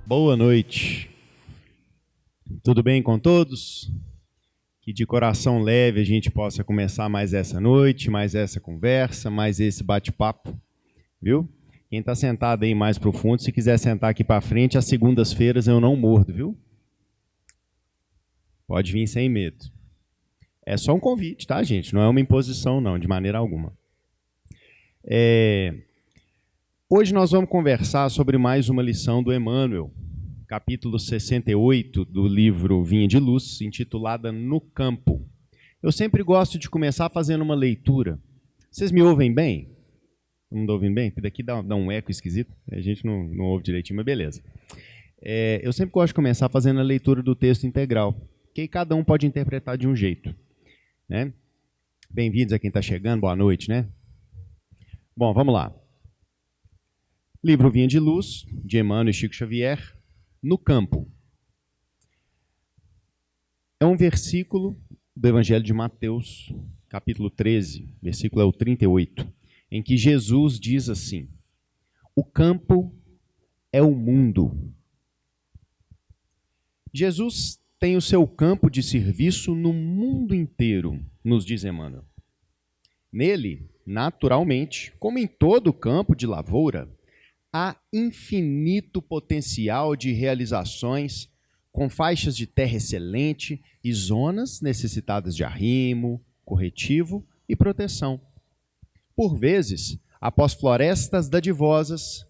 Boa noite. Tudo bem com todos? Que de coração leve a gente possa começar mais essa noite, mais essa conversa, mais esse bate-papo, viu? Quem está sentado aí mais pro fundo, se quiser sentar aqui para frente, às segundas-feiras eu não mordo, viu? Pode vir sem medo. É só um convite, tá, gente? Não é uma imposição, não, de maneira alguma. Hoje nós vamos conversar sobre mais uma lição do Emmanuel, capítulo 68 do livro Vinha de Luz, intitulada No Campo. Eu sempre gosto de começar fazendo uma leitura. Vocês me ouvem bem? Não estou ouvindo bem? Porque daqui dá um eco esquisito, a gente não ouve direitinho, mas beleza. Eu sempre gosto de começar fazendo a leitura do texto integral, que aí cada um pode interpretar de um jeito, né? Bem-vindos a quem está chegando, boa noite, né? Bom, vamos lá. Livro Vinha de Luz, de Emmanuel e Chico Xavier, No Campo. É um versículo do Evangelho de Mateus, capítulo 13, versículo é o 38, em que Jesus diz assim: o campo é o mundo. Jesus tem o seu campo de serviço no mundo inteiro, nos diz Emmanuel. Nele, naturalmente, como em todo campo de lavoura, há infinito potencial de realizações com faixas de terra excelente e zonas necessitadas de arrimo, corretivo e proteção. Por vezes, após florestas dadivosas,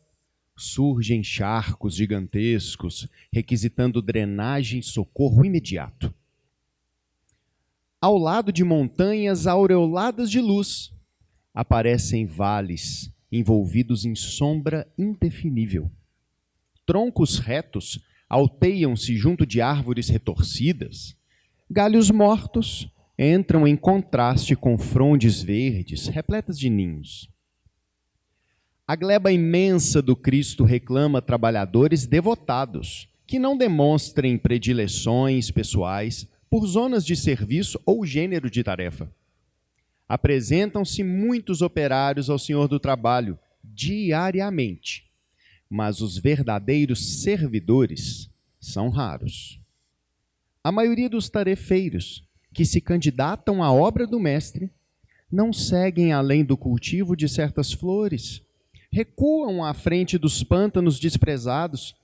surgem charcos gigantescos, requisitando drenagem e socorro imediato. Ao lado de montanhas aureoladas de luz, aparecem vales envolvidos em sombra indefinível. Troncos retos alteiam-se junto de árvores retorcidas. Galhos mortos entram em contraste com frondes verdes repletas de ninhos. A gleba imensa do Cristo reclama trabalhadores devotados, que não demonstrem predileções pessoais por zonas de serviço ou gênero de tarefa. Apresentam-se muitos operários ao Senhor do Trabalho, diariamente, mas os verdadeiros servidores são raros. A maioria dos tarefeiros que se candidatam à obra do Mestre não seguem além do cultivo de certas flores, recuam à frente dos pântanos desprezados,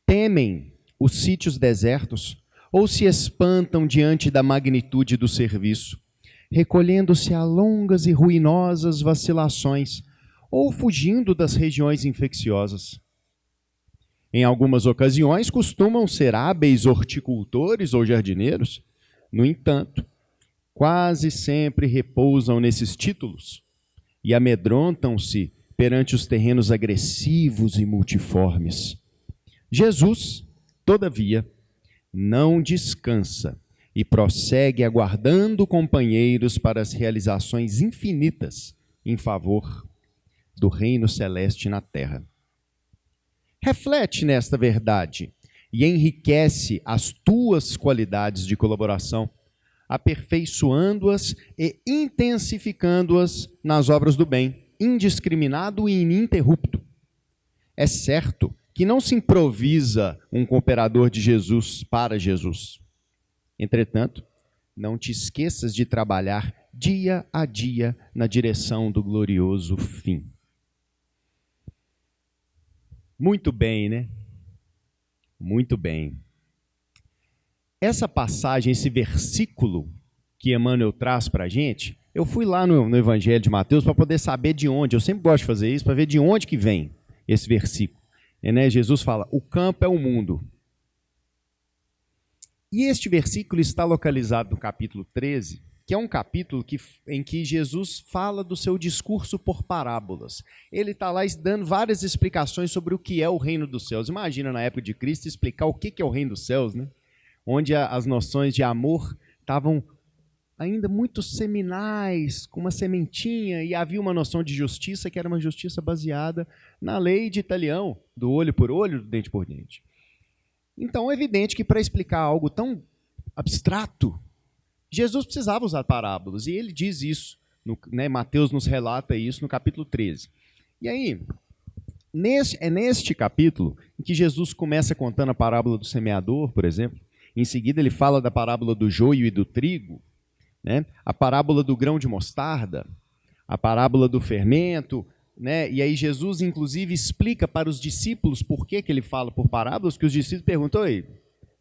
temem os sítios desertos ou se espantam diante da magnitude do serviço, recolhendo-se a longas e ruinosas vacilações ou fugindo das regiões infecciosas. Em algumas ocasiões, costumam ser hábeis horticultores ou jardineiros. No entanto, quase sempre repousam nesses títulos e amedrontam-se perante os terrenos agressivos e multiformes. Jesus, todavia, não descansa e prossegue aguardando companheiros para as realizações infinitas em favor do reino celeste na terra. Reflete nesta verdade e enriquece as tuas qualidades de colaboração, aperfeiçoando-as e intensificando-as nas obras do bem, indiscriminado e ininterrupto. É certo que não se improvisa um cooperador de Jesus para Jesus. Entretanto, não te esqueças de trabalhar dia a dia na direção do glorioso fim. Muito bem, né? Muito bem. Essa passagem, esse versículo que Emmanuel traz para a gente, eu fui lá no Evangelho de Mateus para poder saber de onde, eu sempre gosto de fazer isso, para ver de onde que vem esse versículo. Jesus fala, o campo é o mundo. E este versículo está localizado no capítulo 13, que é um capítulo em que Jesus fala do seu discurso por parábolas. Ele está lá dando várias explicações sobre o que é o reino dos céus. Imagina, na época de Cristo, explicar o que é o reino dos céus, né? Onde as noções de amor estavam ainda muito seminais, com uma sementinha, e havia uma noção de justiça que era uma justiça baseada na lei de Italião, do olho por olho, do dente por dente. Então é evidente que para explicar algo tão abstrato, Jesus precisava usar parábolas, e ele diz isso, Mateus nos relata isso no capítulo 13. E aí, é neste capítulo em que Jesus começa contando a parábola do semeador, por exemplo. Em seguida, ele fala da parábola do joio e do trigo, né? A parábola do grão de mostarda, a parábola do fermento, né? E aí Jesus, inclusive, explica para os discípulos por que ele fala por parábolas, que os discípulos perguntam: "Oi,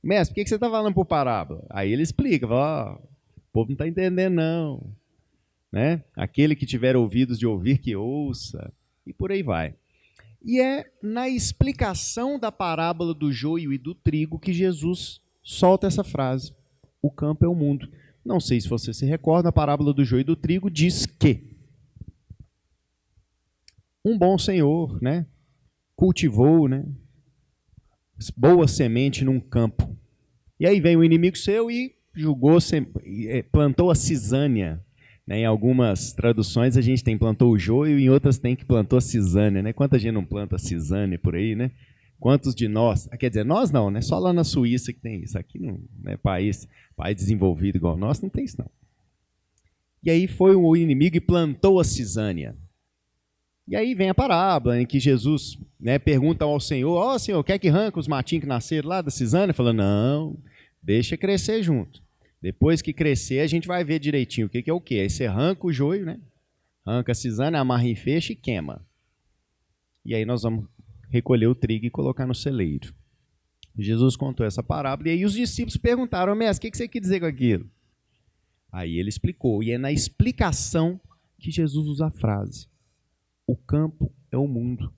mestre, por que você está falando por parábola?" Aí ele explica, fala: "Ó, o povo não está entendendo, não. Né? Aquele que tiver ouvidos de ouvir, que ouça", e por aí vai. E é na explicação da parábola do joio e do trigo que Jesus solta essa frase: "O campo é o mundo". Não sei se você se recorda, a parábola do joio e do trigo diz que um bom senhor, né, cultivou, né, boa semente num campo. E aí vem o inimigo seu e plantou a cisânia. Né, em algumas traduções a gente tem plantou o joio, e em outras tem que plantou a cisânia. Né? Quanta gente não planta cisânia por aí, né? Quantos de nós, quer dizer, nós não, né? Só lá na Suíça que tem isso. Aqui não é país desenvolvido igual nós, não tem isso não. E aí foi o inimigo e plantou a cisânia. E aí vem a parábola em que Jesus, né, pergunta ao Senhor: "Ó, Senhor, quer que arranque os matinhos que nasceram lá da cisânia?" Fala: "Não, deixa crescer junto. Depois que crescer, a gente vai ver direitinho o que é o que. Aí você arranca o joio, né? Arranca a cisânia, amarra em feixe e queima. E aí nós vamos recolher o trigo e colocar no celeiro." Jesus contou essa parábola, e aí os discípulos perguntaram: "Mestre, o que você quer dizer com aquilo?" Aí ele explicou, e é na explicação que Jesus usa a frase: "O campo é o mundo."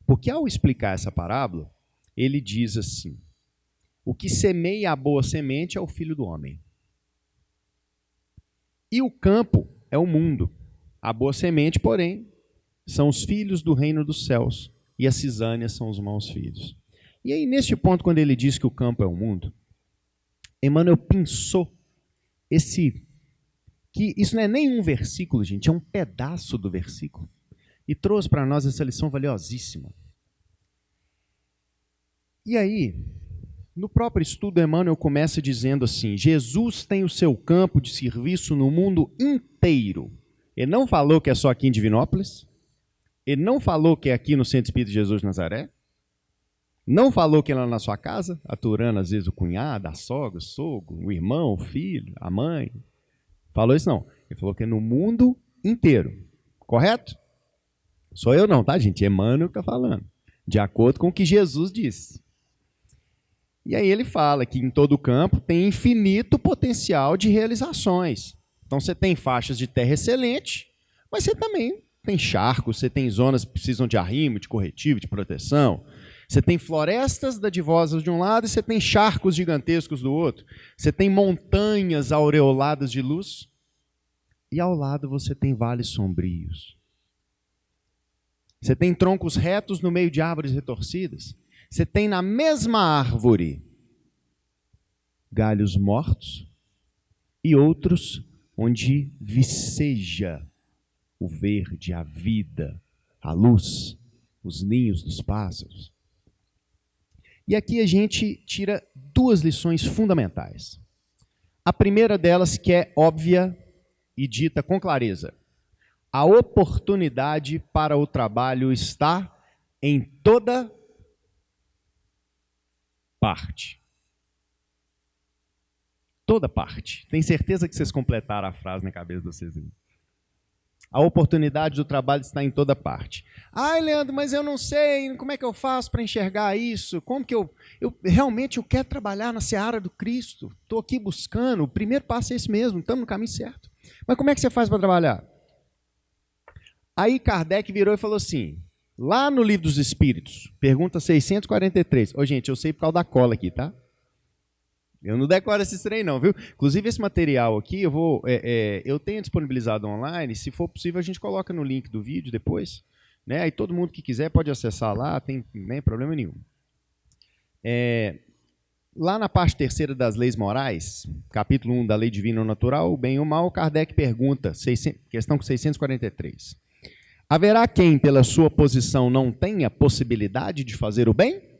Porque ao explicar essa parábola, ele diz assim: o que semeia a boa semente é o Filho do Homem. E o campo é o mundo. A boa semente, porém, são os filhos do reino dos céus, e as cisânias são os maus filhos. E aí, neste ponto, quando ele diz que o campo é o mundo, Emmanuel pensou que isso não é nem um versículo, gente, é um pedaço do versículo, e trouxe para nós essa lição valiosíssima. E aí, no próprio estudo, Emmanuel começa dizendo assim: Jesus tem o seu campo de serviço no mundo inteiro. Ele não falou que é só aqui em Divinópolis, ele não falou que é aqui no Centro Espírita de Jesus de Nazaré, não falou que é lá na sua casa, aturando às vezes o cunhado, a sogra, o sogro, o irmão, o filho, a mãe. Falou isso não. Ele falou que é no mundo inteiro. Correto? Sou eu não, tá, gente? Emmanuel está falando. De acordo com o que Jesus disse. E aí ele fala que em todo o campo tem infinito potencial de realizações. Então você tem faixas de terra excelente, mas você também tem charcos, você tem zonas que precisam de arrimo, de corretivo, de proteção. Você tem florestas dadivosas de um lado e você tem charcos gigantescos do outro. Você tem montanhas aureoladas de luz e ao lado você tem vales sombrios. Você tem troncos retos no meio de árvores retorcidas. Você tem na mesma árvore galhos mortos e outros onde viceja o verde, a vida, a luz, os ninhos dos pássaros. E aqui a gente tira duas lições fundamentais. A primeira delas, que é óbvia e dita com clareza: a oportunidade para o trabalho está em toda parte. Toda parte. Tenho certeza que vocês completaram a frase na cabeça de vocês. A oportunidade do trabalho está em toda parte. Ai, Leandro, mas eu não sei como é que eu faço para enxergar isso. Como que eu realmente quero trabalhar na seara do Cristo. Estou aqui buscando. O primeiro passo é esse mesmo. Estamos no caminho certo. Mas como é que você faz para trabalhar? Aí Kardec virou e falou assim, lá no Livro dos Espíritos, pergunta 643. Ô, gente, eu sei por causa da cola aqui, tá? Eu não decoro esse trem não, viu? Inclusive esse material aqui, eu tenho disponibilizado online. Se for possível, a gente coloca no link do vídeo depois. Né? Aí todo mundo que quiser pode acessar lá, tem nem problema nenhum. Lá na parte terceira das leis morais, capítulo 1 da lei divina ou natural, o bem e o mal, Kardec pergunta, questão 643. Haverá quem, pela sua posição, não tenha possibilidade de fazer o bem?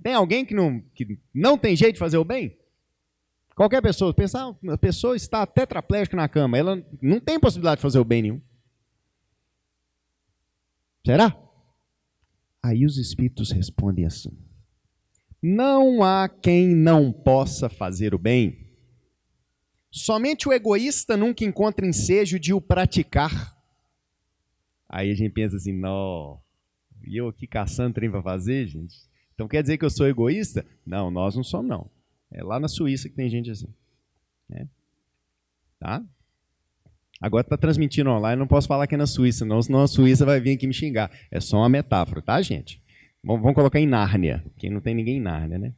Tem alguém que não tem jeito de fazer o bem? Qualquer pessoa. Pensar, a pessoa está tetraplégica na cama, ela não tem possibilidade de fazer o bem nenhum. Será? Aí os espíritos respondem assim: não há quem não possa fazer o bem. Somente o egoísta nunca encontra ensejo de o praticar. Aí a gente pensa assim, não, e eu aqui caçando trem para fazer, gente? Então quer dizer que eu sou egoísta? Não, nós não somos, não. É lá na Suíça que tem gente assim. Né? Tá? Agora está transmitindo online, não posso falar que é na Suíça, não, senão a Suíça vai vir aqui me xingar. É só uma metáfora, tá, gente? Vamos colocar em Nárnia, que não tem ninguém em Nárnia, né?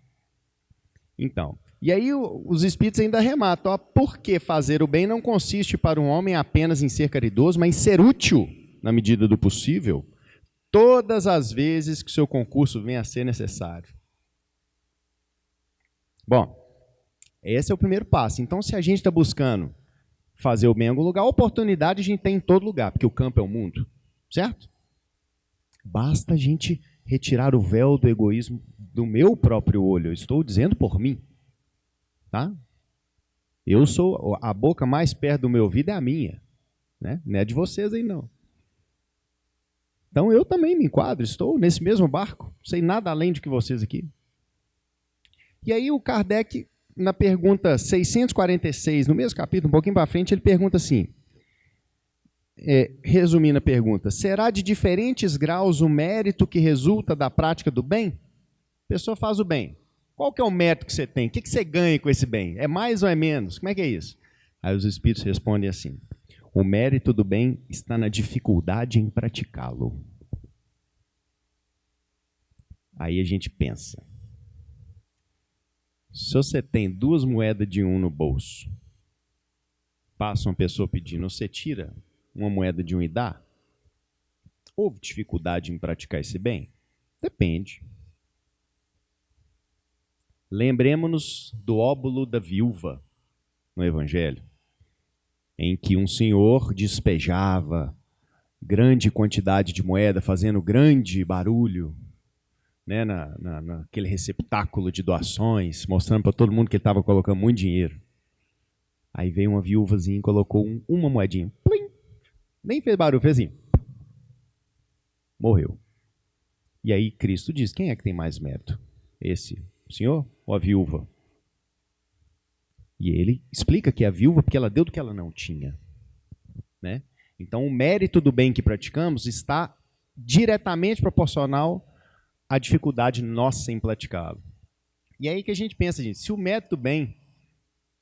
Então, e aí os espíritos ainda arrematam, ó, por que fazer o bem não consiste para um homem apenas em ser caridoso, mas em ser útil, na medida do possível, todas as vezes que seu concurso venha a ser necessário. Bom, esse é o primeiro passo. Então, se a gente está buscando fazer o bem em algum lugar, a oportunidade a gente tem em todo lugar, porque o campo é o mundo, certo? Basta a gente retirar o véu do egoísmo do meu próprio olho. Eu estou dizendo por mim. Tá? Eu sou, a boca mais perto do meu ouvido é a minha. Né? Não é de vocês aí, não. Então eu também me enquadro, estou nesse mesmo barco. Não sei nada além do que vocês aqui. E aí o Kardec, na pergunta 646, no mesmo capítulo, um pouquinho para frente, ele pergunta assim, resumindo a pergunta, será de diferentes graus o mérito que resulta da prática do bem? A pessoa faz o bem. Qual que é o mérito que você tem? O que você ganha com esse bem? É mais ou é menos? Como é que é isso? Aí os espíritos respondem assim, o mérito do bem está na dificuldade em praticá-lo. Aí a gente pensa, se você tem 2 moedas de 1 no bolso, passa uma pessoa pedindo, você tira uma moeda de 1 e dá? Houve dificuldade em praticar esse bem? Depende. Lembremos-nos do óbolo da viúva no Evangelho, em que um senhor despejava grande quantidade de moeda, fazendo grande barulho, né, naquele receptáculo de doações, mostrando para todo mundo que ele estava colocando muito dinheiro. Aí veio uma viúvazinha e colocou uma moedinha. Plim! Nem fez barulho, fez assim. Morreu. E aí Cristo diz, quem é que tem mais mérito? Esse senhor ou a viúva? E ele explica que é a viúva porque ela deu do que ela não tinha. Né? Então o mérito do bem que praticamos está diretamente proporcional à dificuldade nossa em praticá-lo. E aí que a gente pensa, gente, se o mérito do bem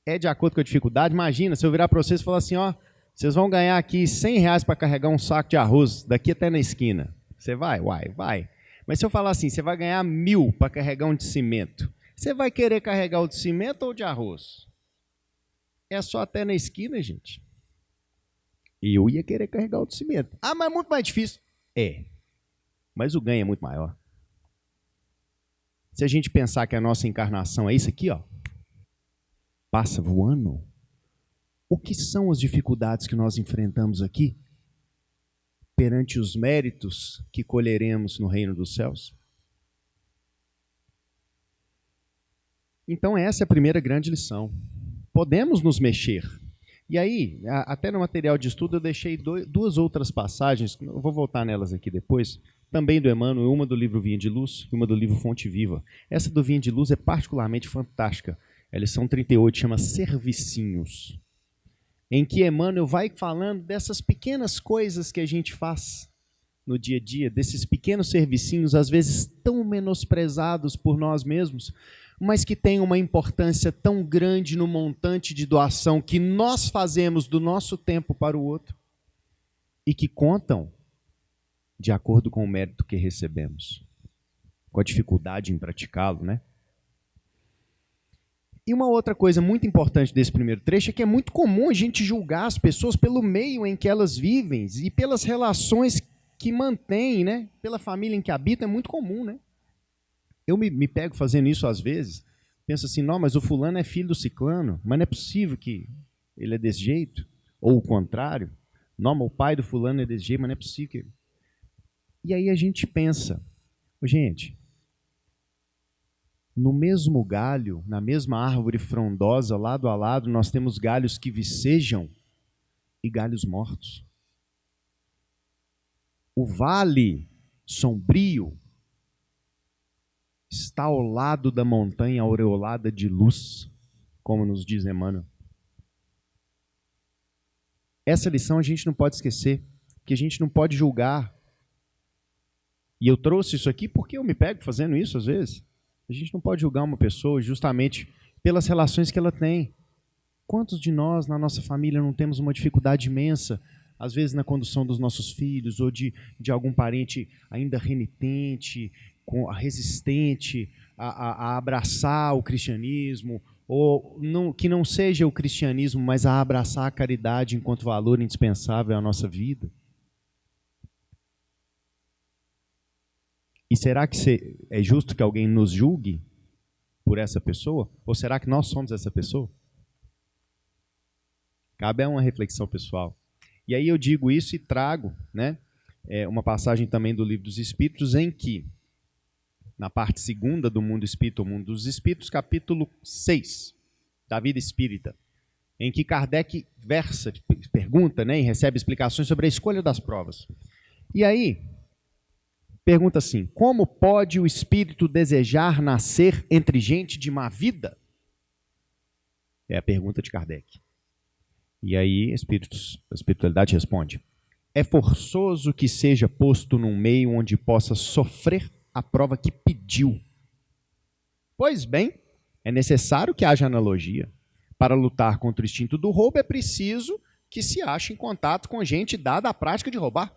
é de acordo com a dificuldade, imagina se eu virar para vocês e falar assim, ó, vocês vão ganhar aqui R$100 para carregar um saco de arroz daqui até na esquina. Você vai? Vai. Mas se eu falar assim, você vai ganhar 1.000 para carregar um de cimento, você vai querer carregar o de cimento ou de arroz? É só até na esquina, gente. Eu ia querer carregar o de cimento. Ah, mas é muito mais difícil. É, mas o ganho é muito maior. Se a gente pensar que a nossa encarnação é isso aqui, ó, passa voando, o que são as dificuldades que nós enfrentamos aqui perante os méritos que colheremos no reino dos céus? Então essa é a primeira grande lição. Podemos nos mexer. E aí, até no material de estudo eu deixei 2 outras passagens, eu vou voltar nelas aqui depois, também do Emmanuel, uma do livro Vinha de Luz e uma do livro Fonte Viva. Essa do Vinha de Luz é particularmente fantástica. A lição 38 chama Servicinhos, em que Emmanuel vai falando dessas pequenas coisas que a gente faz no dia a dia, desses pequenos servicinhos, às vezes tão menosprezados por nós mesmos, mas que têm uma importância tão grande no montante de doação que nós fazemos do nosso tempo para o outro e que contam de acordo com o mérito que recebemos, com a dificuldade em praticá-lo, né? E uma outra coisa muito importante desse primeiro trecho é que é muito comum a gente julgar as pessoas pelo meio em que elas vivem e pelas relações que mantêm, né? Pela família em que habitam, é muito comum, né? Eu me pego fazendo isso às vezes, penso assim, não, mas o fulano é filho do ciclano, mas não é possível que ele é desse jeito, ou o contrário, não, mas o pai do fulano é desse jeito, mas não é possível que... E aí a gente pensa, gente, no mesmo galho, na mesma árvore frondosa, lado a lado, nós temos galhos que vicejam e galhos mortos. O vale sombrio está ao lado da montanha aureolada de luz, como nos diz Emmanuel. Essa lição a gente não pode esquecer, que a gente não pode julgar. E eu trouxe isso aqui porque eu me pego fazendo isso às vezes. A gente não pode julgar uma pessoa justamente pelas relações que ela tem. Quantos de nós, na nossa família, não temos uma dificuldade imensa, às vezes na condução dos nossos filhos, ou de algum parente ainda renitente, resistente a abraçar o cristianismo, ou não, que não seja o cristianismo, mas a abraçar a caridade enquanto valor indispensável à nossa vida? E será que é justo que alguém nos julgue por essa pessoa? Ou será que nós somos essa pessoa? Cabe a uma reflexão pessoal. E aí eu digo isso e trago, né, uma passagem também do Livro dos Espíritos, em que, na parte 2ª do Mundo Espírita, o Mundo dos Espíritos, capítulo 6, da vida espírita, em que Kardec pergunta, né, e recebe explicações sobre a escolha das provas. E aí, pergunta assim: como pode o espírito desejar nascer entre gente de má vida? É a pergunta de Kardec. E aí a espiritualidade responde: é forçoso que seja posto num meio onde possa sofrer a prova que pediu. Pois bem, é necessário que haja analogia. Para lutar contra o instinto do roubo é preciso que se ache em contato com gente dada à prática de roubar.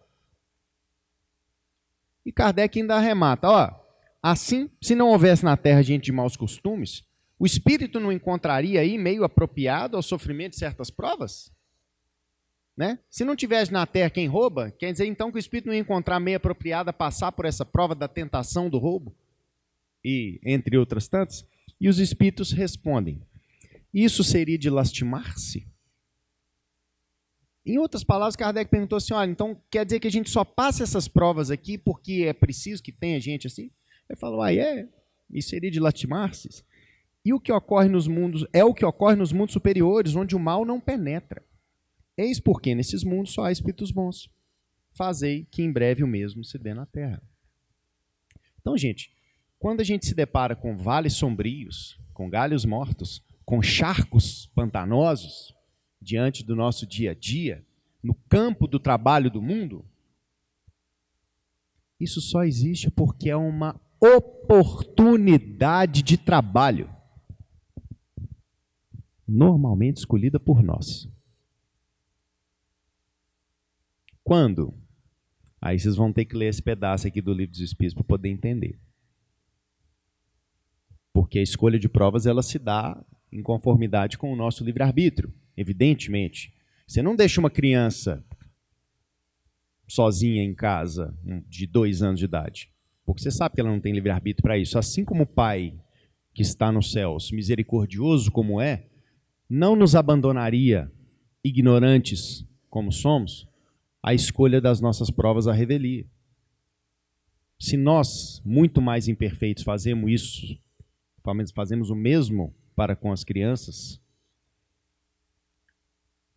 E Kardec ainda arremata: assim, se não houvesse na Terra gente de maus costumes, o espírito não encontraria aí meio apropriado ao sofrimento de certas provas? Né? Se não tivesse na Terra quem rouba, quer dizer então que o espírito não ia encontrar meio apropriado a passar por essa prova da tentação do roubo? E entre outras tantas. E os espíritos respondem: isso seria de lastimar-se? Em outras palavras, Kardec perguntou assim: olha, então quer dizer que a gente só passa essas provas aqui porque é preciso que tenha gente assim? Ele falou: isso seria de lastimar-se? E o que ocorre nos mundos é o que ocorre nos mundos superiores, onde o mal não penetra. Eis porque nesses mundos só há espíritos bons. Fazei que em breve o mesmo se dê na terra. Então, gente, quando a gente se depara com vales sombrios, com galhos mortos, com charcos pantanosos, diante do nosso dia a dia, no campo do trabalho do mundo, isso só existe porque é uma oportunidade de trabalho, normalmente escolhida por nós. Quando? Aí vocês vão ter que ler esse pedaço aqui do Livro dos Espíritos para poder entender. Porque a escolha de provas ela se dá em conformidade com o nosso livre-arbítrio, evidentemente. Você não deixa uma criança sozinha em casa de 2 anos de idade, porque você sabe que ela não tem livre-arbítrio para isso. Assim como o Pai que está nos céus, misericordioso como é, não nos abandonaria, ignorantes como somos, a escolha das nossas provas à revelia. Se nós, muito mais imperfeitos, fazemos isso, fazemos o mesmo para com as crianças,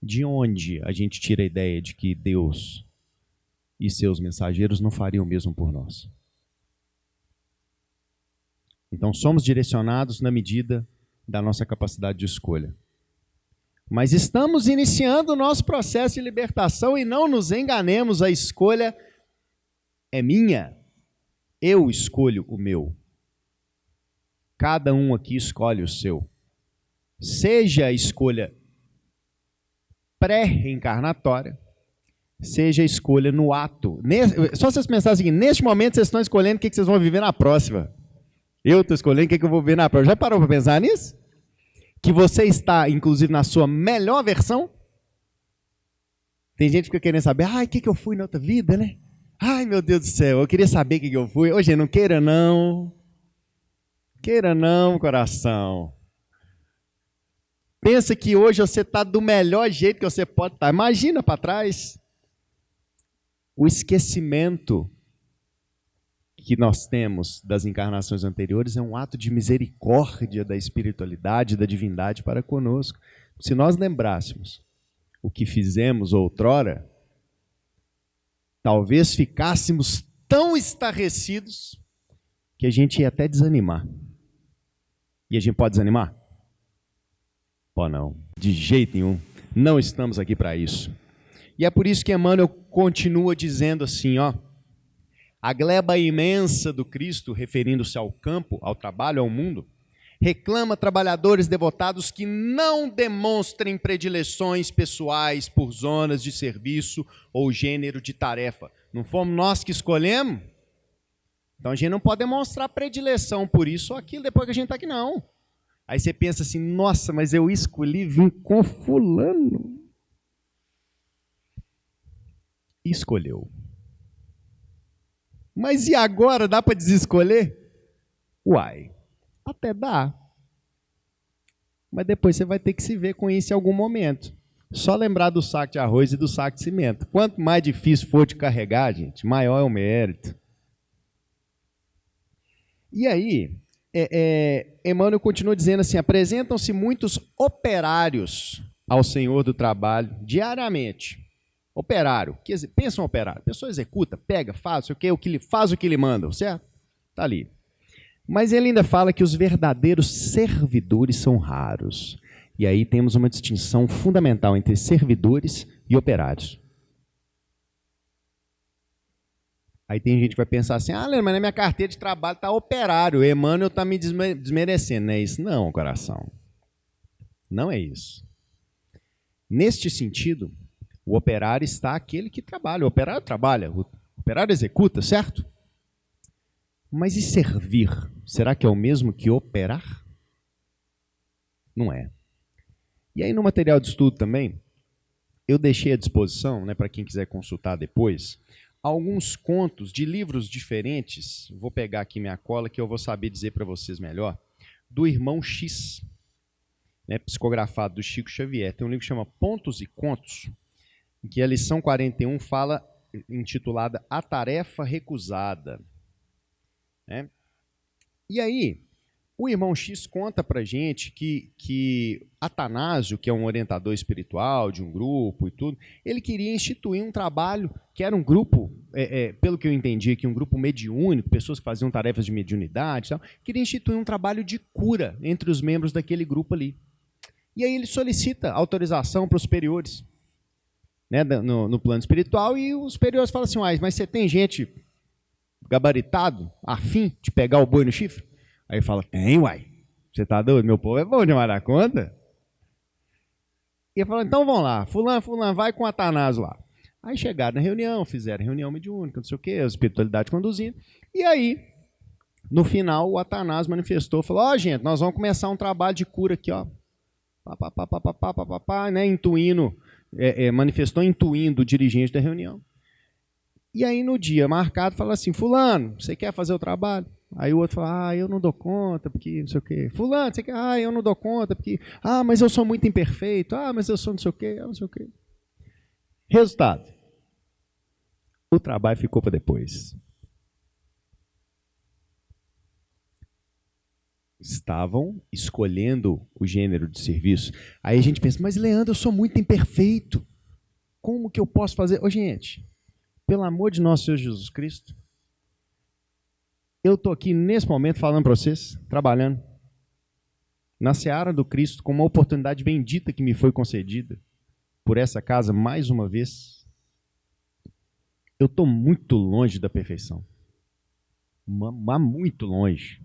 de onde a gente tira a ideia de que Deus e seus mensageiros não fariam o mesmo por nós? Então, somos direcionados na medida da nossa capacidade de escolha. Mas estamos iniciando o nosso processo de libertação e não nos enganemos, a escolha é minha. Eu escolho o meu. Cada um aqui escolhe o seu. Seja a escolha pré-reencarnatória, seja a escolha no ato. Só vocês pensarem assim, neste momento vocês estão escolhendo o que vocês vão viver na próxima. Eu estou escolhendo o que eu vou viver na próxima. Já parou para pensar nisso? Que você está, inclusive, na sua melhor versão? Tem gente que fica querendo saber, o que eu fui na outra vida, né? Ai, meu Deus do céu, eu queria saber o que eu fui. Hoje não queira não. Queira não, coração. Pensa que hoje você está do melhor jeito que você pode estar. Imagina para trás. O esquecimento que nós temos das encarnações anteriores é um ato de misericórdia da espiritualidade, da divindade para conosco. Se nós lembrássemos o que fizemos outrora, talvez ficássemos tão estarrecidos que que a gente ia até desanimar. E a gente pode desanimar? Pô, não. De jeito nenhum. Não estamos aqui para isso. E é por isso que Emmanuel continua dizendo assim, ó, a gleba imensa do Cristo, referindo-se ao campo, ao trabalho, ao mundo, reclama trabalhadores devotados que não demonstrem predileções pessoais por zonas de serviço ou gênero de tarefa. Não fomos nós que escolhemos? Então a gente não pode demonstrar predileção por isso ou aquilo depois que a gente está aqui, não. Aí você pensa assim, nossa, mas eu escolhi vir com fulano. Escolheu. Mas e agora, dá para desescolher? Uai, até dá. Mas depois você vai ter que se ver com isso em algum momento. Só lembrar do saco de arroz e do saco de cimento. Quanto mais difícil for de carregar, gente, maior é o mérito. E aí, Emmanuel continua dizendo assim, apresentam-se muitos operários ao Senhor do trabalho diariamente. Operário, pensa um operário, a pessoa executa, pega, faz o que faz o que lhe mandam, certo? Está ali. Mas ele ainda fala que os verdadeiros servidores são raros. E aí temos uma distinção fundamental entre servidores e operários. Aí tem gente que vai pensar assim, mas na minha carteira de trabalho está operário, o Emmanuel está me desmerecendo. Não é isso não, coração. Não é isso. Neste sentido, o operário está aquele que trabalha. O operário trabalha, o operário executa, certo? Mas e servir? Será que é o mesmo que operar? Não é. E aí no material de estudo também, eu deixei à disposição, para quem quiser consultar depois, alguns contos de livros diferentes, vou pegar aqui minha cola que eu vou saber dizer para vocês melhor, do Irmão X, psicografado do Chico Xavier. Tem um livro que chama Pontos e Contos, em que a lição 41 fala, intitulada A Tarefa Recusada. E aí, o Irmão X conta para a gente que Atanásio, que é um orientador espiritual de um grupo e tudo, ele queria instituir um trabalho que era um grupo, pelo que eu entendi aqui, um grupo mediúnico, pessoas que faziam tarefas de mediunidade, tal, queria instituir um trabalho de cura entre os membros daquele grupo ali. E aí ele solicita autorização para os superiores, no plano espiritual, e os superiores falam assim, mas você tem gente gabaritado, afim de pegar o boi no chifre? Aí fala, tem, uai. Você tá doido? Meu povo é bom demais da conta. E ele falou, então vamos lá, fulano, vai com o Atanásio lá. Aí chegaram na reunião, fizeram reunião mediúnica, não sei o quê, a espiritualidade conduzindo. E aí, no final, o Atanásio manifestou, falou, gente, nós vamos começar um trabalho de cura aqui, ó. Intuindo, manifestou intuindo o dirigente da reunião. E aí, no dia marcado, fala assim, fulano, você quer fazer o trabalho? Aí o outro fala, eu não dou conta, porque não sei o quê. Fulano, você quer? Eu não dou conta, porque... mas eu sou muito imperfeito. Mas eu sou não sei o quê, não sei o quê. Resultado. O trabalho ficou para depois. Estavam escolhendo o gênero de serviço. Aí a gente pensa, mas Leandro, eu sou muito imperfeito. Como que eu posso fazer? Gente, pelo amor de nosso Senhor Jesus Cristo, eu estou aqui nesse momento falando para vocês, trabalhando na seara do Cristo, com uma oportunidade bendita que me foi concedida por essa casa mais uma vez. Eu estou muito longe da perfeição, mas muito longe.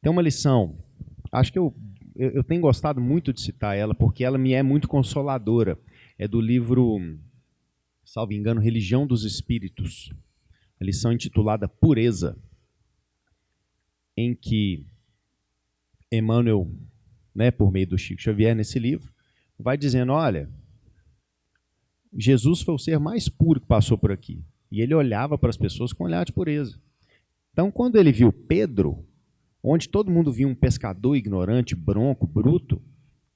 Tem uma lição, acho que eu tenho gostado muito de citar ela, porque ela me é muito consoladora. É do livro, salvo engano, Religião dos Espíritos. A lição intitulada Pureza, em que Emmanuel, por meio do Chico Xavier, nesse livro, vai dizendo, olha, Jesus foi o ser mais puro que passou por aqui. E ele olhava para as pessoas com um olhar de pureza. Então, quando ele viu Pedro, onde todo mundo via um pescador ignorante, bronco, bruto,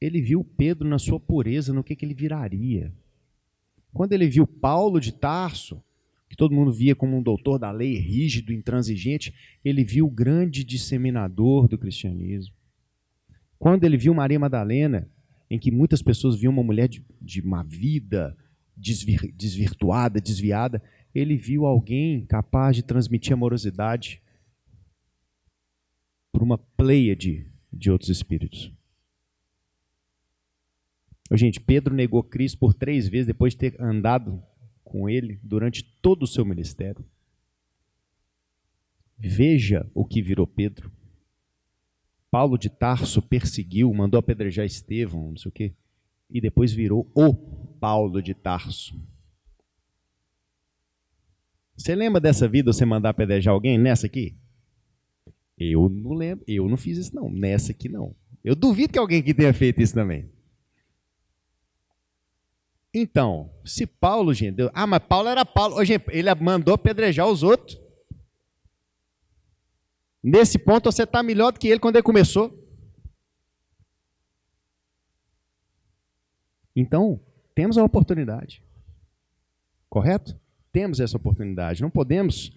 ele viu Pedro na sua pureza, no que ele viraria. Quando ele viu Paulo de Tarso, que todo mundo via como um doutor da lei, rígido, intransigente, ele viu o grande disseminador do cristianismo. Quando ele viu Maria Madalena, em que muitas pessoas viam uma mulher de má vida, desvirtuada, desviada, ele viu alguém capaz de transmitir amorosidade por uma pleiade de outros espíritos. Gente, Pedro negou Cristo por 3 vezes depois de ter andado com ele durante todo o seu ministério. Veja o que virou Pedro. Paulo de Tarso perseguiu, mandou apedrejar Estevão, não sei o quê, e depois virou o Paulo de Tarso. Você lembra dessa vida, você mandar apedrejar alguém nessa aqui? Eu não lembro, eu não fiz isso não, nessa aqui não. Eu duvido que alguém aqui tenha feito isso também. Então, se Paulo, gente, mas Paulo era Paulo, gente, ele mandou apedrejar os outros. Nesse ponto você está melhor do que ele quando ele começou. Então, temos a oportunidade. Correto? Temos essa oportunidade. Não podemos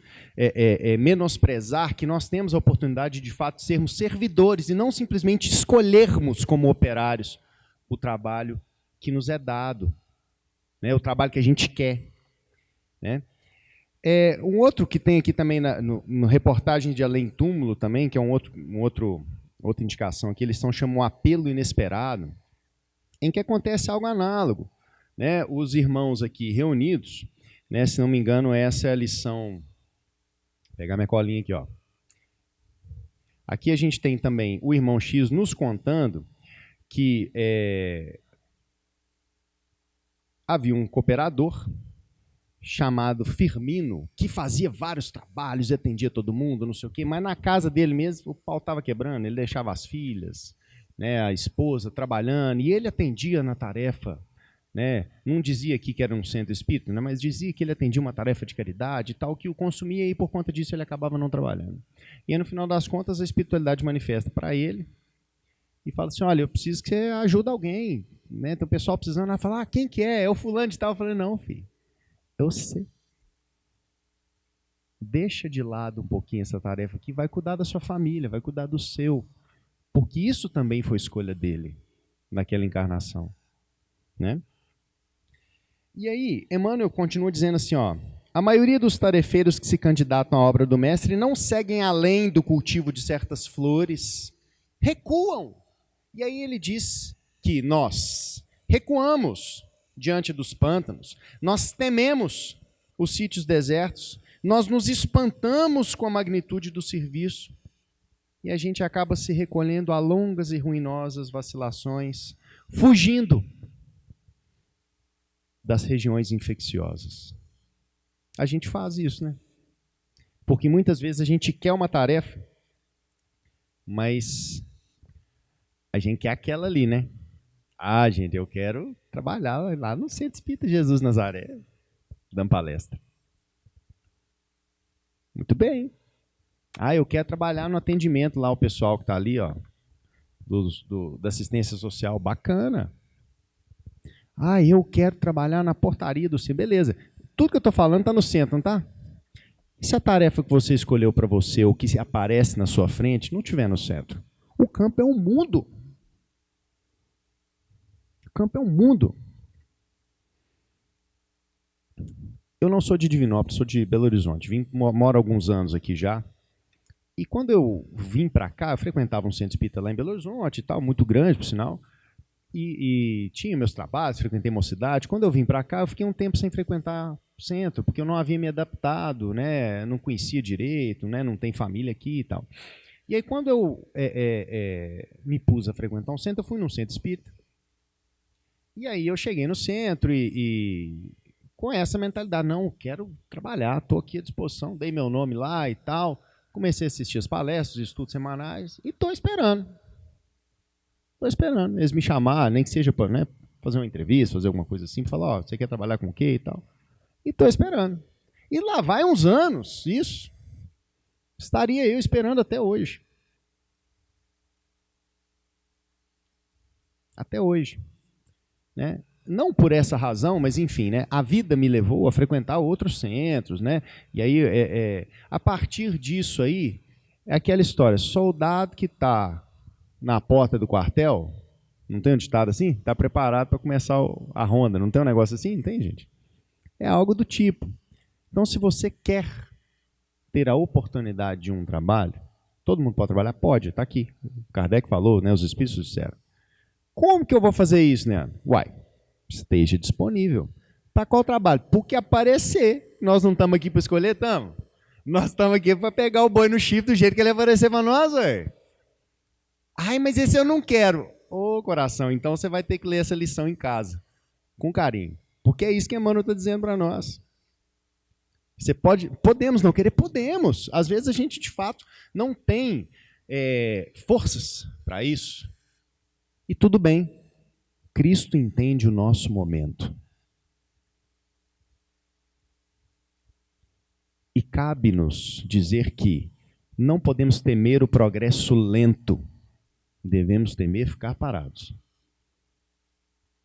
menosprezar que nós temos a oportunidade de fato de sermos servidores e não simplesmente escolhermos como operários o trabalho que nos é dado, né? O trabalho que a gente quer, né? Um outro que tem aqui também no reportagem de Além Túmulo também, que é outra indicação aqui, eles chamam apelo inesperado, em que acontece algo análogo, né? Os irmãos aqui reunidos, né, se não me engano, essa é a lição. Vou pegar minha colinha aqui, ó. Aqui a gente tem também o irmão X nos contando que havia um cooperador chamado Firmino, que fazia vários trabalhos, atendia todo mundo, não sei o quê, mas na casa dele mesmo o pau estava quebrando, ele deixava as filhas, né, a esposa trabalhando, e ele atendia na tarefa, né, não dizia aqui que era um centro espírita, né, mas dizia que ele atendia uma tarefa de caridade e tal, que o consumia, e por conta disso ele acabava não trabalhando. E aí, no final das contas, a espiritualidade manifesta para ele e fala assim, olha, eu preciso que você ajude alguém, né? Tem o pessoal precisando, ela fala, quem que é? É o fulano de tal. Eu falei, não, filho, eu sei. Deixa de lado um pouquinho essa tarefa aqui, vai cuidar da sua família, vai cuidar do seu, porque isso também foi escolha dele naquela encarnação, né? E aí, Emmanuel continua dizendo assim, ó, a maioria dos tarefeiros que se candidatam à obra do mestre não seguem além do cultivo de certas flores, recuam. E aí ele diz que nós recuamos diante dos pântanos, nós tememos os sítios desertos, nós nos espantamos com a magnitude do serviço e a gente acaba se recolhendo a longas e ruinosas vacilações, fugindo das regiões infecciosas. A gente faz isso, né? Porque muitas vezes a gente quer uma tarefa, mas a gente quer aquela ali, né? Ah, gente, eu quero trabalhar lá no Centro Espírita Jesus Nazaré, dando palestra. Muito bem. Ah, eu quero trabalhar no atendimento lá, o pessoal que está ali, ó, da assistência social. Bacana. Ah, eu quero trabalhar na portaria do centro. Beleza. Tudo que eu estou falando está no centro, não está? E se a tarefa que você escolheu para você, ou que aparece na sua frente, não estiver no centro? O campo é um mundo. O campo é um mundo. Eu não sou de Divinópolis, sou de Belo Horizonte. Moro há alguns anos aqui já. E quando eu vim para cá, eu frequentava um centro espírita lá em Belo Horizonte e tal, muito grande, por sinal. E tinha meus trabalhos, frequentei mocidade. Quando eu vim para cá, eu fiquei um tempo sem frequentar o centro, porque eu não havia me adaptado, né? Não conhecia direito, né? Não tem família aqui e tal. E aí, quando eu me pus a frequentar um centro, eu fui num centro espírita. E aí eu cheguei no centro e com essa mentalidade, não, quero trabalhar, estou aqui à disposição, dei meu nome lá e tal. Comecei a assistir as palestras, estudos semanais e estou esperando. Estou esperando eles me chamar, nem que seja para, né, fazer uma entrevista, fazer alguma coisa assim, falar, ó, você quer trabalhar com o quê e tal. E estou esperando. E lá vai uns anos, isso. Estaria eu esperando até hoje. Até hoje. Né? Não por essa razão, mas enfim, né, a vida me levou a frequentar outros centros, né? E aí, a partir disso aí, é aquela história, soldado que está na porta do quartel, não tem um ditado assim? Está preparado para começar a ronda, não tem um negócio assim? Não tem, gente? É algo do tipo. Então, se você quer ter a oportunidade de um trabalho, todo mundo pode trabalhar? Pode, está aqui. Kardec falou, né, os espíritos disseram. Como que eu vou fazer isso, né? Uai, esteja disponível. Para qual trabalho? Porque aparecer. Nós não estamos aqui para escolher, estamos? Nós estamos aqui para pegar o boi no chifre do jeito que ele aparecer para nós, ué. Ai, mas esse eu não quero. Ô, coração, então você vai ter que ler essa lição em casa, com carinho. Porque é isso que Emmanuel está dizendo para nós. Você pode, podemos não querer? Podemos. Às vezes a gente, de fato, não tem forças para isso. E tudo bem. Cristo entende o nosso momento. E cabe-nos dizer que não podemos temer o progresso lento. Devemos temer ficar parados.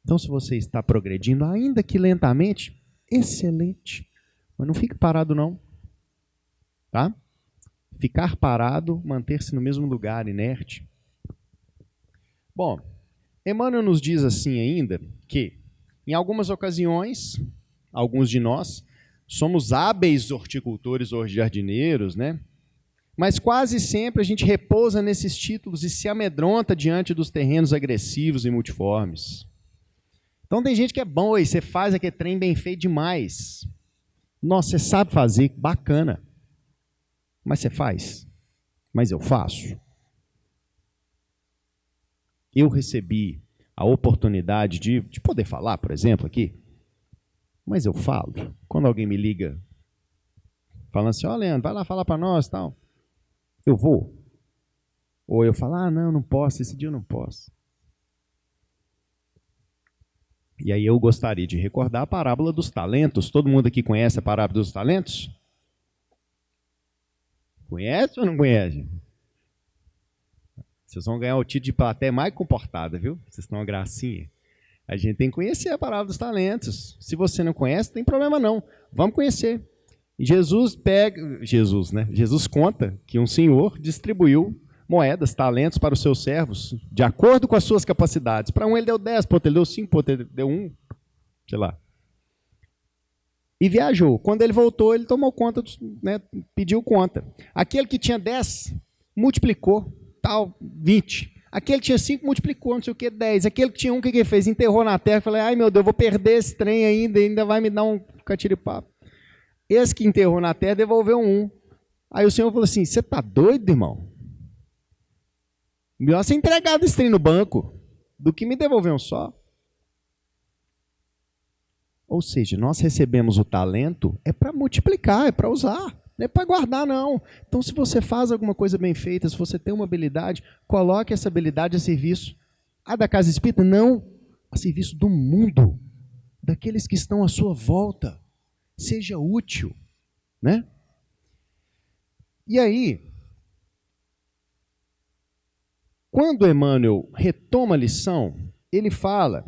Então, se você está progredindo, ainda que lentamente, excelente. Mas não fique parado, não. Tá? Ficar parado, manter-se no mesmo lugar, inerte. Bom, Emmanuel nos diz assim ainda que, em algumas ocasiões, alguns de nós somos hábeis horticultores ou jardineiros, né? Mas quase sempre a gente repousa nesses títulos e se amedronta diante dos terrenos agressivos e multiformes. Então tem gente que é bom, aí você faz aquele trem bem feito demais. Nossa, você sabe fazer, bacana. Mas você faz? Mas eu faço? Eu recebi a oportunidade de poder falar, por exemplo, aqui. Mas eu falo. Quando alguém me liga, falando assim, ó, Leandro, vai lá falar para nós e tal. Eu vou. Ou eu falo, ah, não posso, esse dia eu não posso. E aí eu gostaria de recordar a parábola dos talentos. Todo mundo aqui conhece a parábola dos talentos? Conhece ou não conhece? Vocês vão ganhar o título de plateia mais comportada, viu? Vocês estão uma gracinha. A gente tem que conhecer a parábola dos talentos. Se você não conhece, não tem problema não. Vamos conhecer. Jesus conta que um senhor distribuiu moedas, talentos para os seus servos, de acordo com as suas capacidades. Para um ele deu 10, para outro ele deu 5, para outro ele deu 1, sei lá. E viajou. Quando ele voltou, ele tomou conta, né, pediu conta. Aquele que tinha 10, multiplicou, tal, 20. Aquele que tinha 5, multiplicou, não sei o que, 10. Aquele que tinha 1, o que ele fez? Enterrou na terra, falei, ai meu Deus, vou perder esse trem ainda vai me dar um catiripapo. Esse que enterrou na terra devolveu 1. Aí o senhor falou assim, você está doido, irmão? Melhor ser entregado esse trem no banco do que me devolver um só. Ou seja, nós recebemos o talento é para multiplicar, é para usar, não é para guardar não. Então se você faz alguma coisa bem feita, se você tem uma habilidade, coloque essa habilidade a serviço. A da casa espírita? Não, a serviço do mundo, daqueles que estão à sua volta. Seja útil, né? E aí, quando Emmanuel retoma a lição, ele fala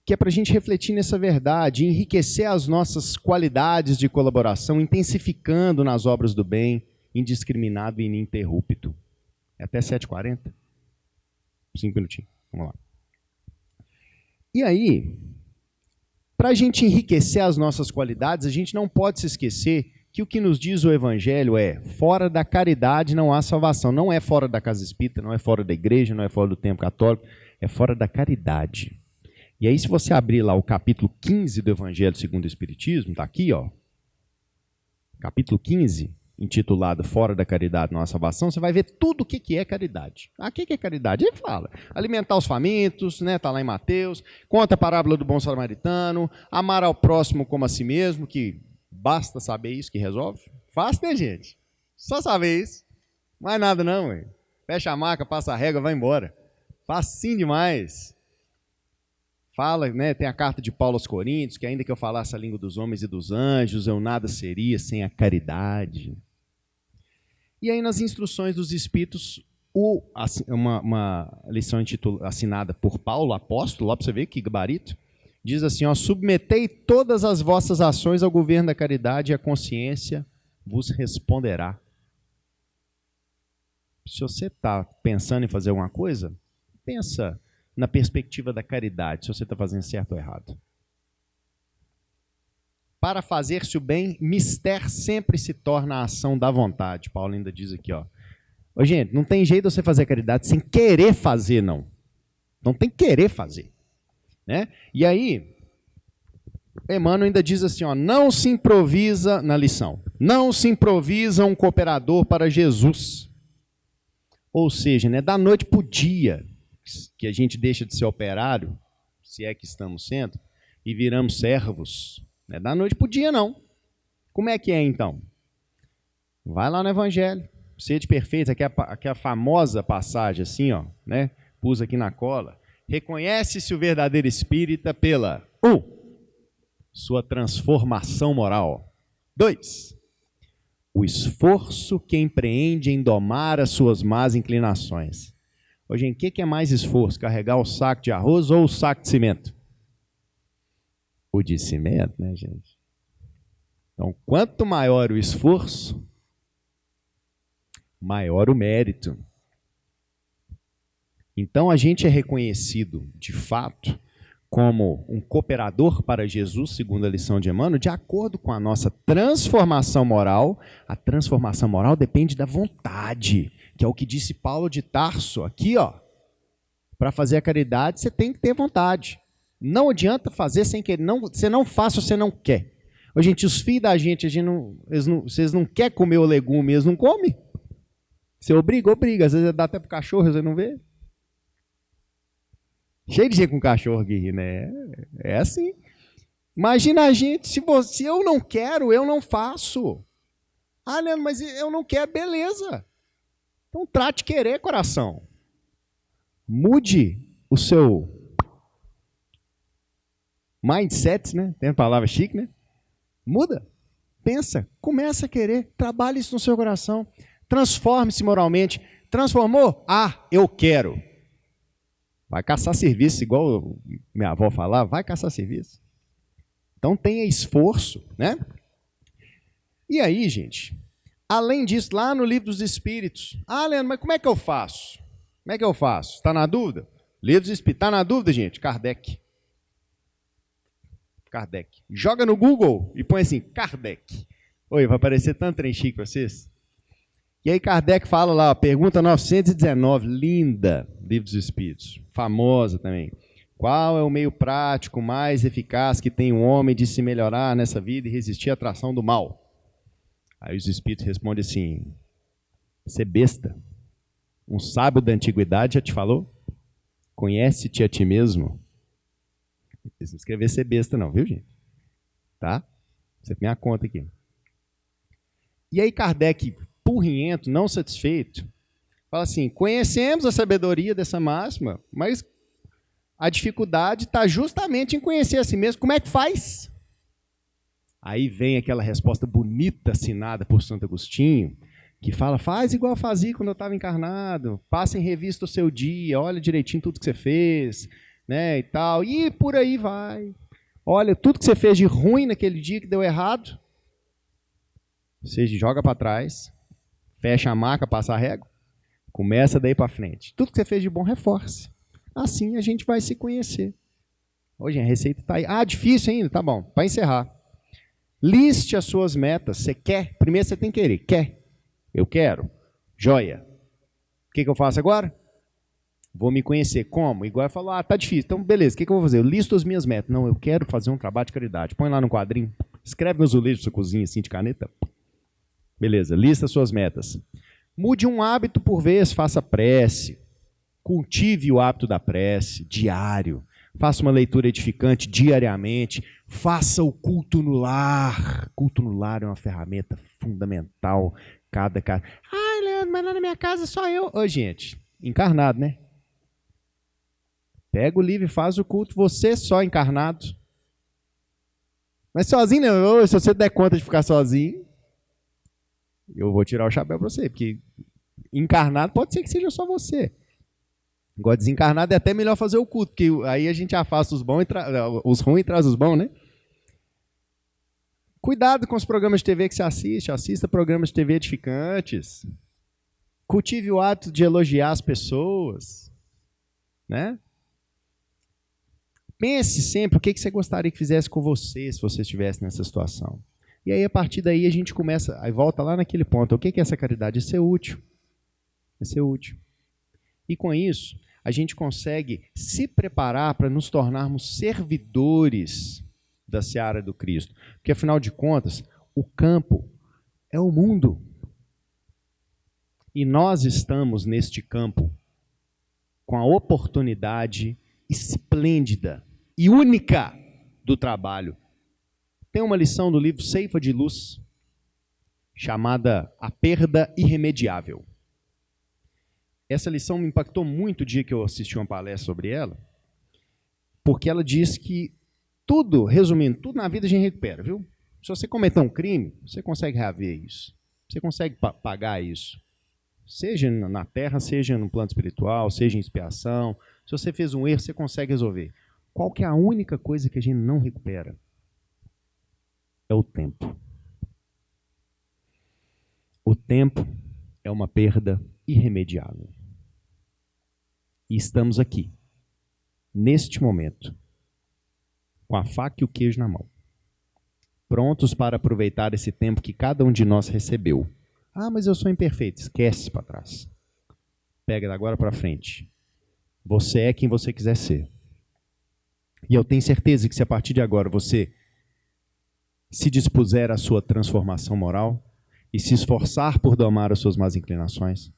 que é para a gente refletir nessa verdade, enriquecer as nossas qualidades de colaboração, intensificando nas obras do bem, indiscriminado e ininterrupto. É até 7h40? 5 minutinhos, vamos lá. E aí, para a gente enriquecer as nossas qualidades, a gente não pode se esquecer que o que nos diz o Evangelho é fora da caridade não há salvação. Não é fora da casa espírita, não é fora da igreja, não é fora do templo católico, é fora da caridade. E aí, se você abrir lá o capítulo 15 do Evangelho segundo o Espiritismo, está aqui, ó, capítulo 15, intitulado Fora da Caridade Não Há Salvação, você vai ver tudo o que é caridade. Ah, o que é caridade? Ele fala, alimentar os famintos, né, está lá em Mateus, conta a parábola do bom samaritano, amar ao próximo como a si mesmo, que basta saber isso que resolve. Fácil, né, gente? Só saber isso. Mais nada não, ué. Fecha a maca, passa a régua, vai embora. Facinho demais. Fala, né, tem a carta de Paulo aos Coríntios, que ainda que eu falasse a língua dos homens e dos anjos, eu nada seria sem caridade. E aí nas instruções dos Espíritos, uma lição assinada por Paulo, apóstolo, lá para você ver que gabarito, diz assim, ó, submetei todas as vossas ações ao governo da caridade e a consciência vos responderá. Se você está pensando em fazer alguma coisa, pensa na perspectiva da caridade, se você está fazendo certo ou errado. para fazer-se o bem, mister sempre se torna a ação da vontade. Paulo ainda diz aqui, ó. Ô, gente, não tem jeito de você fazer caridade sem querer fazer, não. Não tem que querer fazer. Né? E aí, Emmanuel ainda diz assim, ó, não se improvisa, na lição, não se improvisa um cooperador para Jesus. Ou seja, né, da noite para o dia, que a gente deixa de ser operário, se é que estamos sendo, e viramos servos. Não é da noite para o dia, não. Como é que é, então? Vai lá no Evangelho. Sede perfeito, aqui é a famosa passagem assim, ó, né? Pus aqui na cola. Reconhece-se o verdadeiro espírita pela 1. Sua transformação moral. 2. O esforço que empreende em domar as suas más inclinações. Hoje, o que é mais esforço? Carregar o saco de arroz ou o saco de cimento? O de cimento, né, gente? Então, quanto maior o esforço, maior o mérito. Então, a gente é reconhecido, de fato, como um cooperador para Jesus, segundo a lição de Emmanuel, de acordo com a nossa transformação moral. A transformação moral depende da vontade, que é o que disse Paulo de Tarso aqui, ó. Para fazer a caridade, você tem que ter vontade. Não adianta fazer sem querer. Não, você não faz se você não quer. Ô, gente, os filhos da gente, vocês não querem comer o legume, eles não comem. Você obriga? Obriga. Às vezes dá até pro cachorro, você não vê. Cheio de gente com cachorro aqui, né? É assim. Imagina a gente, se eu não quero, eu não faço. Ah, Leandro, mas eu não quero, beleza. Então trate de querer, coração. Mude o seu mindset, né? Tem a palavra chique, né? Muda. Pensa, começa a querer, trabalhe isso no seu coração. Transforme-se moralmente. Transformou? Ah, eu quero. Vai caçar serviço, igual minha avó falava, vai caçar serviço. Então tenha esforço, né? E aí, gente, além disso, lá no Livro dos Espíritos, ah, Leandro, mas como é que eu faço? Como é que eu faço? Está na dúvida? Livro dos Espíritos, está na dúvida, gente? Kardec. Joga no Google e põe assim, Kardec. Oi, vai aparecer tanto trem chique para vocês. E aí Kardec fala lá, ó, pergunta 919, linda, Livro dos Espíritos, famosa também. Qual é o meio prático mais eficaz que tem o homem de se melhorar nessa vida e resistir à atração do mal? Aí os Espíritos respondem assim, ser besta. Um sábio da antiguidade já te falou? Conhece-te a ti mesmo? Não precisa escrever ser besta não, viu, gente? Tá? Você tem a conta aqui. E aí Kardec, porriento, não satisfeito, fala assim, conhecemos a sabedoria dessa máxima, mas a dificuldade está justamente em conhecer a si mesmo. Como é que faz? Aí vem aquela resposta bonita, assinada por Santo Agostinho, que fala, faz igual eu fazia quando eu estava encarnado, passa em revista o seu dia, olha direitinho tudo que você fez, né, e tal, e por aí vai. Olha, tudo que você fez de ruim naquele dia que deu errado, você joga para trás, fecha a marca, passa a régua, começa daí para frente. Tudo que você fez de bom, reforce. Assim a gente vai se conhecer. Hoje a receita está aí. Ah, difícil ainda? Tá bom. Para encerrar. Liste as suas metas. Você quer? Primeiro você tem que querer. Quer? Eu quero. Joia. O que eu faço agora? Vou me conhecer. Como? Igual eu falo, ah, tá difícil. Então, beleza. O que eu vou fazer? Eu listo as minhas metas. Não, eu quero fazer um trabalho de caridade. Põe lá no quadrinho. Escreve no azulejo da sua cozinha assim de caneta. Beleza. Lista as suas metas. Mude um hábito por vez. Faça prece. Cultive o hábito da prece, diário. Faça uma leitura edificante diariamente. Faça o culto no lar. Culto no lar é uma ferramenta fundamental. Cada casa. Ai, Leandro, mas lá na minha casa só eu. Ô, gente, encarnado, né? Pega o livro e faz o culto, você só encarnado. Mas sozinho, não. Se você der conta de ficar sozinho, eu vou tirar o chapéu para você, porque encarnado pode ser que seja só você. Agora, desencarnado é até melhor fazer o culto, porque aí a gente afasta os bons os ruins e traz os bons, né? Cuidado com os programas de TV que você assiste, assista programas de TV edificantes. Cultive o hábito de elogiar as pessoas, né? Pense sempre o que você gostaria que fizesse com você se você estivesse nessa situação. E aí, a partir daí, a gente começa, aí volta lá naquele ponto. O que é essa caridade? É ser útil. É ser útil. E com isso, a gente consegue se preparar para nos tornarmos servidores da seara do Cristo. Porque, afinal de contas, o campo é o mundo. E nós estamos neste campo com a oportunidade esplêndida e única do trabalho. Tem uma lição do livro Ceifa de Luz, chamada A Perda Irremediável. Essa lição me impactou muito o dia que eu assisti uma palestra sobre ela, porque ela diz que tudo, resumindo, tudo na vida a gente recupera, viu? Se você cometer um crime, você consegue reaver isso. Você consegue pagar isso. Seja na terra, seja no plano espiritual, seja em expiação. Se você fez um erro, você consegue resolver. Qual que é a única coisa que a gente não recupera? É o tempo. O tempo é uma perda irremediável. E estamos aqui, neste momento, com a faca e o queijo na mão, prontos para aproveitar esse tempo que cada um de nós recebeu. Ah, mas eu sou imperfeito. Esquece para trás. Pega da agora para frente. Você é quem você quiser ser. E eu tenho certeza que se a partir de agora você se dispuser à sua transformação moral e se esforçar por domar as suas más inclinações,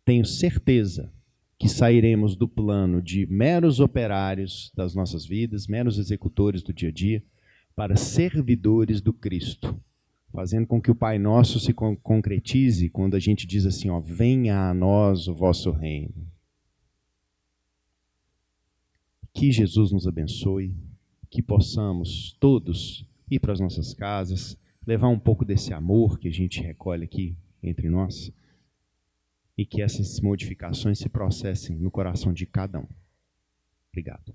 tenho certeza que sairemos do plano de meros operários das nossas vidas, meros executores do dia a dia, para servidores do Cristo, fazendo com que o Pai Nosso se concretize quando a gente diz assim, ó, venha a nós o vosso reino. Que Jesus nos abençoe, que possamos todos ir para as nossas casas, levar um pouco desse amor que a gente recolhe aqui entre nós e que essas modificações se processem no coração de cada um. Obrigado.